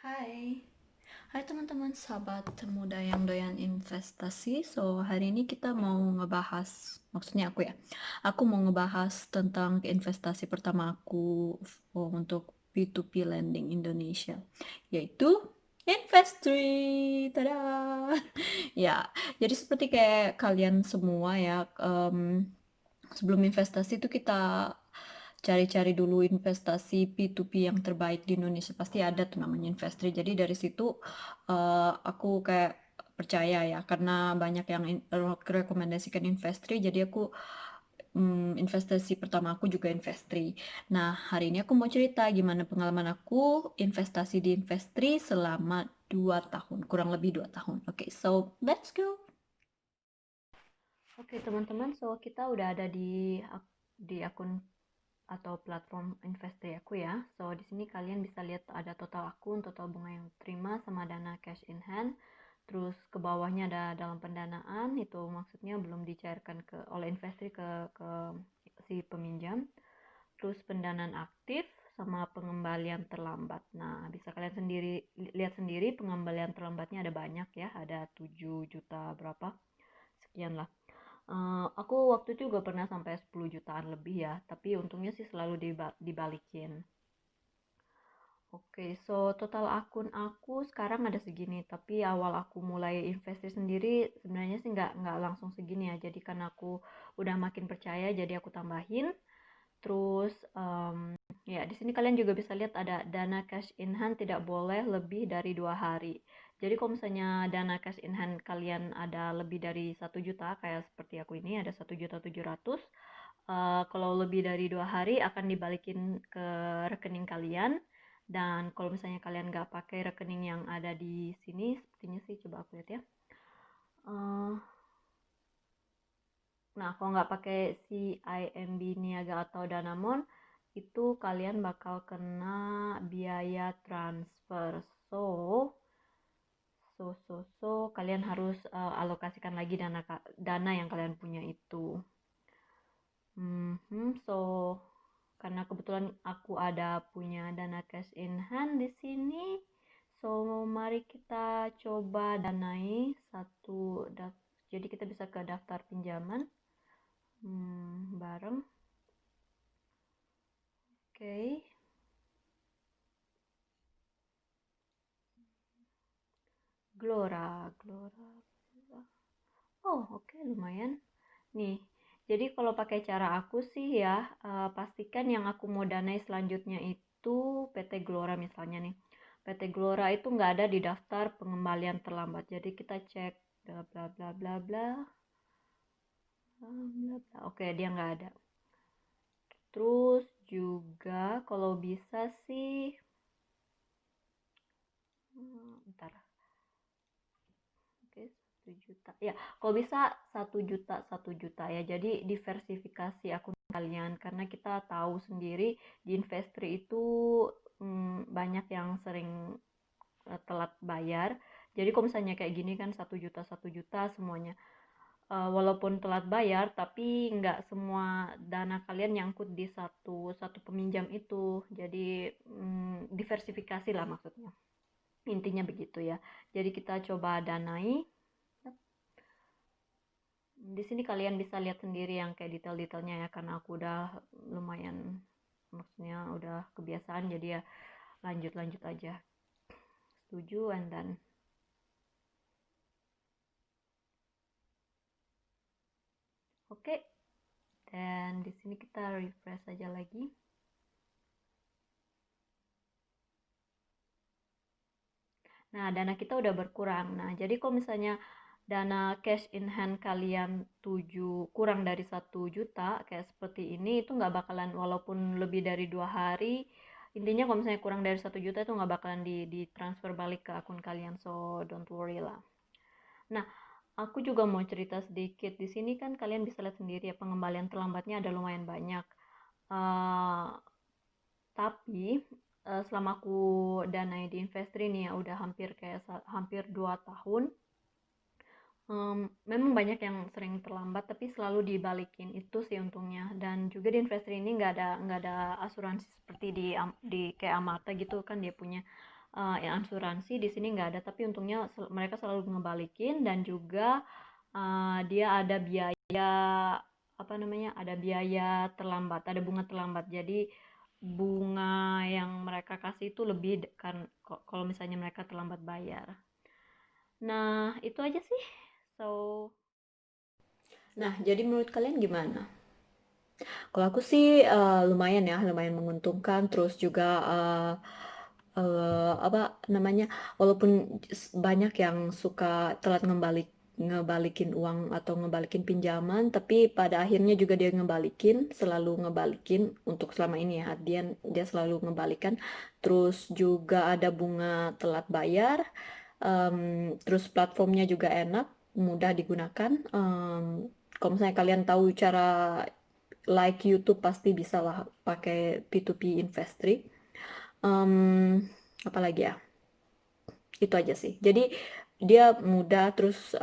Hai, hai teman-teman sahabat muda yang doyan investasi. So, hari ini kita mau ngebahas, maksudnya aku mau ngebahas tentang investasi pertama aku untuk P2P lending Indonesia, yaitu Investri. Tada! Ya, jadi seperti kayak kalian semua ya, sebelum investasi itu kita cari-cari dulu investasi P2P yang terbaik di Indonesia, pasti ada tuh namanya Investri. Jadi dari situ aku kayak percaya ya, karena banyak yang rekomendasikan Investri, jadi aku investasi pertama aku juga Investri. Nah, hari ini aku mau cerita gimana pengalaman aku investasi di Investri selama 2 tahun, kurang lebih 2 tahun. Oke, so let's go. Oke, teman-teman, so kita udah ada di akun atau platform Investri aku ya. So di sini kalian bisa lihat ada total akun, total bunga yang terima sama dana cash in hand. Terus ke bawahnya ada dalam pendanaan, itu maksudnya belum dicairkan oleh Investri ke si peminjam. Terus pendanaan aktif sama pengembalian terlambat. Nah, bisa kalian lihat sendiri pengembalian terlambatnya ada banyak ya, ada 7 juta berapa sekian lah. Aku waktu itu juga pernah sampai 10 jutaan lebih ya, tapi untungnya sih selalu dibalikin. Oke, so total akun aku sekarang ada segini, tapi awal aku mulai investasi sendiri sebenarnya sih nggak langsung segini ya. Jadi karena aku udah makin percaya, jadi aku tambahin. Terus ya di sini kalian juga bisa lihat ada dana cash in hand tidak boleh lebih dari 2 hari. Jadi kalau misalnya dana cash in hand kalian ada lebih dari 1 juta, kayak seperti aku ini ada 1.700.000, kalau lebih dari 2 hari akan dibalikin ke rekening kalian. Dan kalau misalnya kalian nggak pakai rekening yang ada di sini, sepertinya sih coba aku lihat ya. Eh, Nah, kalau nggak pakai CIMB Niaga atau Danamon, itu kalian bakal kena biaya transfer. So, kalian harus alokasikan lagi dana yang kalian punya itu. So, karena kebetulan aku ada punya dana cash in hand di sini, so mari kita coba danai jadi kita bisa ke daftar pinjaman bareng. Oke. Glora. Oh, oke, lumayan. Nih, jadi kalau pakai cara aku sih ya, pastikan yang aku mau danai selanjutnya itu PT Glora misalnya nih. PT Glora itu nggak ada di daftar pengembalian terlambat. Jadi kita cek bla bla bla bla bla bla bla. Oke, dia nggak ada. Terus juga kalau bisa sih, bentar. Oke, 1 juta. Ya, kalau bisa 1 juta ya. Jadi diversifikasi akun kalian karena kita tahu sendiri di Investri itu banyak yang sering telat bayar. Jadi kalau misalnya kayak gini kan 1 juta semuanya. Walaupun telat bayar, tapi nggak semua dana kalian nyangkut di satu satu peminjam itu. Jadi diversifikasi lah maksudnya. Intinya begitu ya. Jadi kita coba danai. Di sini kalian bisa lihat sendiri yang kayak detail-detailnya ya, karena aku udah lumayan, maksudnya udah kebiasaan, jadi ya lanjut-lanjut aja. Setuju and then oke. Dan di sini kita refresh aja lagi. Nah, dana kita udah berkurang. Nah, jadi kalau misalnya dana cash in hand kalian kurang dari 1 juta kayak seperti ini, itu nggak bakalan, walaupun lebih dari 2 hari, intinya kalau misalnya kurang dari 1 juta itu nggak bakalan di transfer balik ke akun kalian, so don't worry lah. Nah, aku juga mau cerita sedikit. Di sini kan kalian bisa lihat sendiri ya, pengembalian terlambatnya ada lumayan banyak. Uh, tapi selama aku danai di Investri nih ya udah hampir 2 tahun. Memang banyak yang sering terlambat tapi selalu dibalikin, itu sih untungnya. Dan juga di Investri ini nggak ada asuransi seperti di kayak Amata gitu kan, dia punya yang asuransi di sini nggak ada, tapi untungnya mereka selalu ngebalikin. Dan juga dia ada biaya, apa namanya, ada biaya terlambat, ada bunga terlambat. Jadi bunga yang mereka kasih itu lebih kan kalau misalnya mereka terlambat bayar. Nah, itu aja sih. So, nah, jadi menurut kalian gimana? Kalau aku sih lumayan ya, lumayan menguntungkan. Terus juga apa namanya, walaupun banyak yang suka telat ngebalikin uang atau ngebalikin pinjaman, tapi pada akhirnya juga dia selalu ngebalikin untuk selama ini ya. Dia selalu ngebalikan. Terus juga ada bunga telat bayar. Terus platformnya juga enak, mudah digunakan. Kalau misalnya kalian tahu cara like YouTube, pasti bisa lah pakai P2P Investri. Um, Apalagi ya, itu aja sih. Jadi dia mudah, terus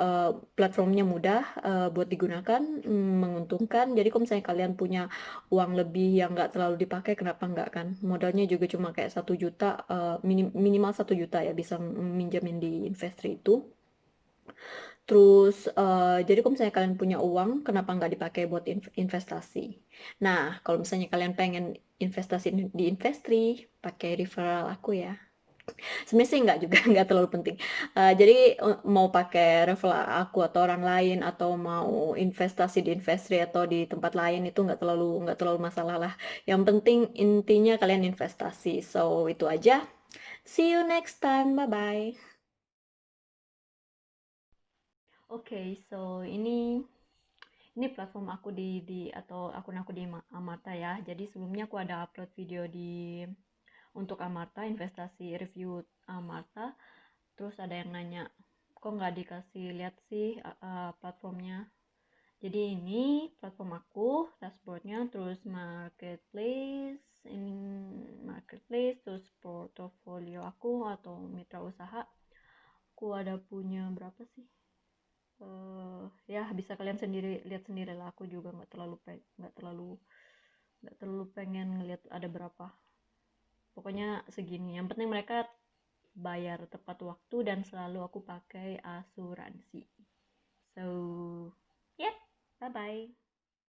platformnya mudah buat digunakan, menguntungkan. Jadi kalau misalnya kalian punya uang lebih yang nggak terlalu dipakai, kenapa nggak kan? Modalnya juga cuma kayak 1 juta, minimal 1 juta ya bisa minjemin di Investri itu. Terus, jadi kalau misalnya kalian punya uang, kenapa nggak dipakai buat investasi? Nah, kalau misalnya kalian pengen investasi di Investri, pakai referral aku ya. Sebenarnya sih nggak juga, nggak terlalu penting. Jadi mau pakai referral aku atau orang lain, atau mau investasi di Investri atau di tempat lain, itu nggak terlalu masalah lah. Yang penting intinya kalian investasi. So, itu aja. See you next time. Bye-bye. Oke, so ini platform aku di atau akun aku di Amarta ya. Jadi sebelumnya aku ada upload video untuk Amarta, investasi review Amarta. Terus ada yang nanya, kok nggak dikasih lihat sih platformnya. Jadi ini platform aku, dashboardnya, terus marketplace, ini marketplace, terus portofolio aku atau mitra usaha. Aku ada punya berapa sih? Ya bisa kalian sendiri lihat sendiri lah. Aku juga nggak terlalu pengen ngeliat ada berapa. Pokoknya segini. Yang penting mereka bayar tepat waktu dan selalu aku pakai asuransi. So, yeah, bye bye.